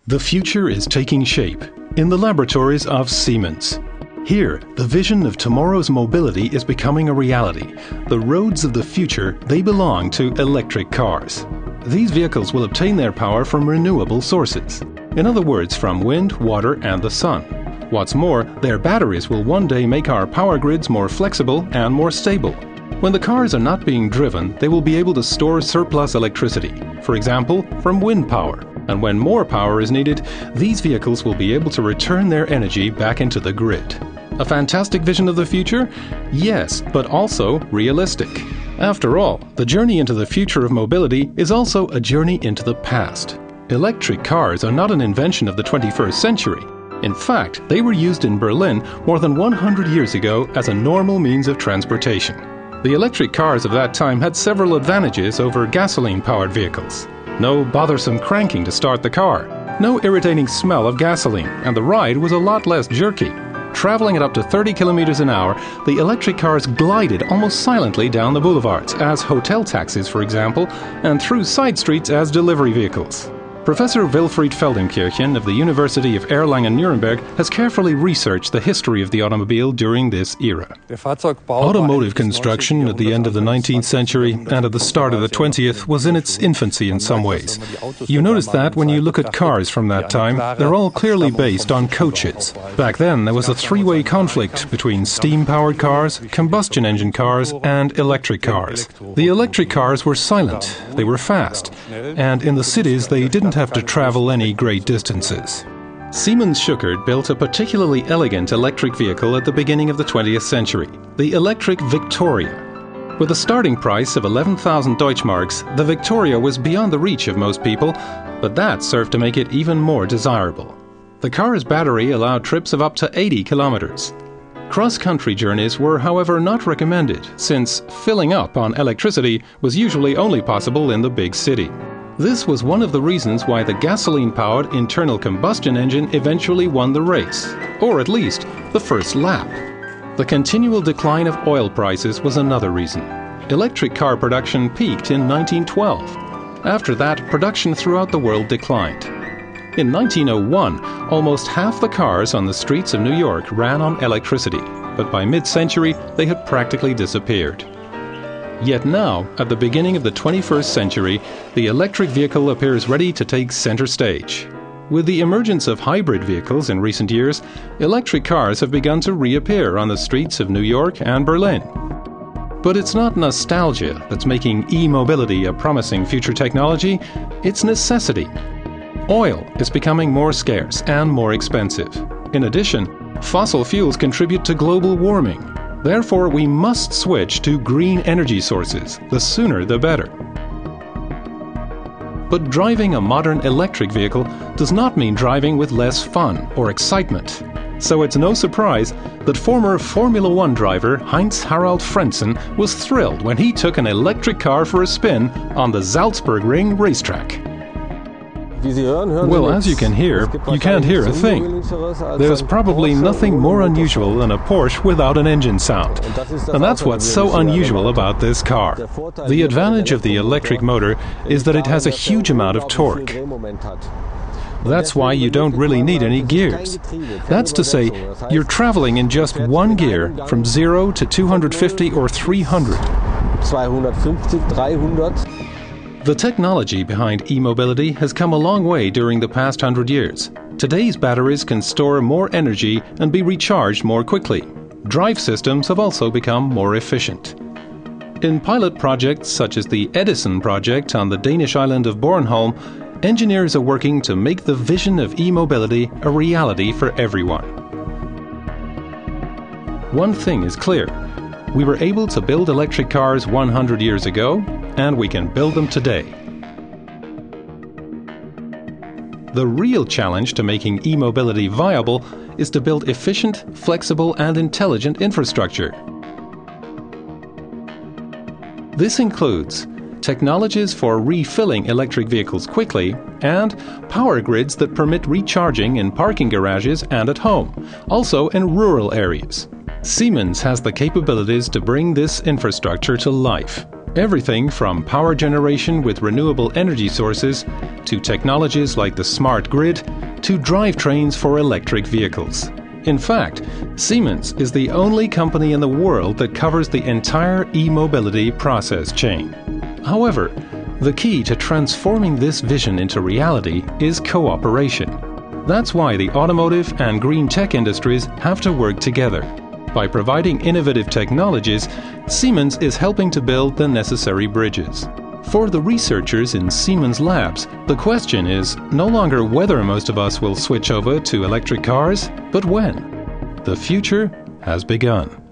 The future is taking shape in the laboratories of Siemens. Here, the vision of tomorrow's mobility is becoming a reality. The roads of the future, they belong to electric cars. These vehicles will obtain their power from renewable sources. In other words, from wind, water, and the sun. What's more, their batteries will one day make our power grids more flexible and more stable. When the cars are not being driven, they will be able to store surplus electricity, for example, from wind power. And when more power is needed, these vehicles will be able to return their energy back into the grid. A fantastic vision of the future? Yes, but also realistic. After all, the journey into the future of mobility is also a journey into the past. Electric cars are not an invention of the 21st century. In fact, they were used in Berlin more than 100 years ago as a normal means of transportation. The electric cars of that time had several advantages over gasoline-powered vehicles. No bothersome cranking to start the car, no irritating smell of gasoline, and the ride was a lot less jerky. Traveling at up to 30 kilometers an hour, the electric cars glided almost silently down the boulevards as hotel taxis, for example, and through side streets as delivery vehicles. Professor Wilfried Feldenkirchen of the University of Erlangen-Nuremberg has carefully researched the history of the automobile during this era. Automotive construction at the end of the 19th century and at the start of the 20th was in its infancy in some ways. You notice that when you look at cars from that time, they're all clearly based on coaches. Back then, there was a three-way conflict between steam-powered cars, combustion engine cars, and electric cars. The electric cars were silent, they were fast, and in the cities they didn't have to travel any great distances. Siemens Schuckert built a particularly elegant electric vehicle at the beginning of the 20th century, the electric Victoria. With a starting price of 11,000 Deutschmarks, the Victoria was beyond the reach of most people, but that served to make it even more desirable. The car's battery allowed trips of up to 80 kilometers. Cross-country journeys were, however, not recommended, since filling up on electricity was usually only possible in the big city. This was one of the reasons why the gasoline-powered internal combustion engine eventually won the race, or at least the first lap. The continual decline of oil prices was another reason. Electric car production peaked in 1912. After that, production throughout the world declined. In 1901, almost half the cars on the streets of New York ran on electricity, but by mid-century they had practically disappeared. Yet now, at the beginning of the 21st century, the electric vehicle appears ready to take center stage. With the emergence of hybrid vehicles in recent years, electric cars have begun to reappear on the streets of New York and Berlin. But it's not nostalgia that's making e-mobility a promising future technology, it's necessity. Oil is becoming more scarce and more expensive. In addition, fossil fuels contribute to global warming. Therefore, we must switch to green energy sources, the sooner the better. But driving a modern electric vehicle does not mean driving with less fun or excitement. So it's no surprise that former Formula One driver Heinz-Harald Frentzen was thrilled when he took an electric car for a spin on the Salzburg Ring racetrack. Well, as you can hear, you can't hear a thing. There's probably nothing more unusual than a Porsche without an engine sound. And that's what's so unusual about this car. The advantage of the electric motor is that it has a huge amount of torque. That's why you don't really need any gears. That's to say, you're traveling in just one gear from 0 to 250 or 300. The technology behind e-mobility has come a long way during the past 100 years. Today's batteries can store more energy and be recharged more quickly. Drive systems have also become more efficient. In pilot projects such as the Edison project on the Danish island of Bornholm, engineers are working to make the vision of e-mobility a reality for everyone. One thing is clear. We were able to build electric cars 100 years ago, and we can build them today. The real challenge to making e-mobility viable is to build efficient, flexible, and intelligent infrastructure. This includes technologies for refilling electric vehicles quickly and power grids that permit recharging in parking garages and at home, also in rural areas. Siemens has the capabilities to bring this infrastructure to life. Everything from power generation with renewable energy sources to technologies like the smart grid to drivetrains for electric vehicles. In fact, Siemens is the only company in the world that covers the entire e-mobility process chain. However, the key to transforming this vision into reality is cooperation. That's why the automotive and green tech industries have to work together. By providing innovative technologies, Siemens is helping to build the necessary bridges. For the researchers in Siemens labs, the question is no longer whether most of us will switch over to electric cars, but when. The future has begun.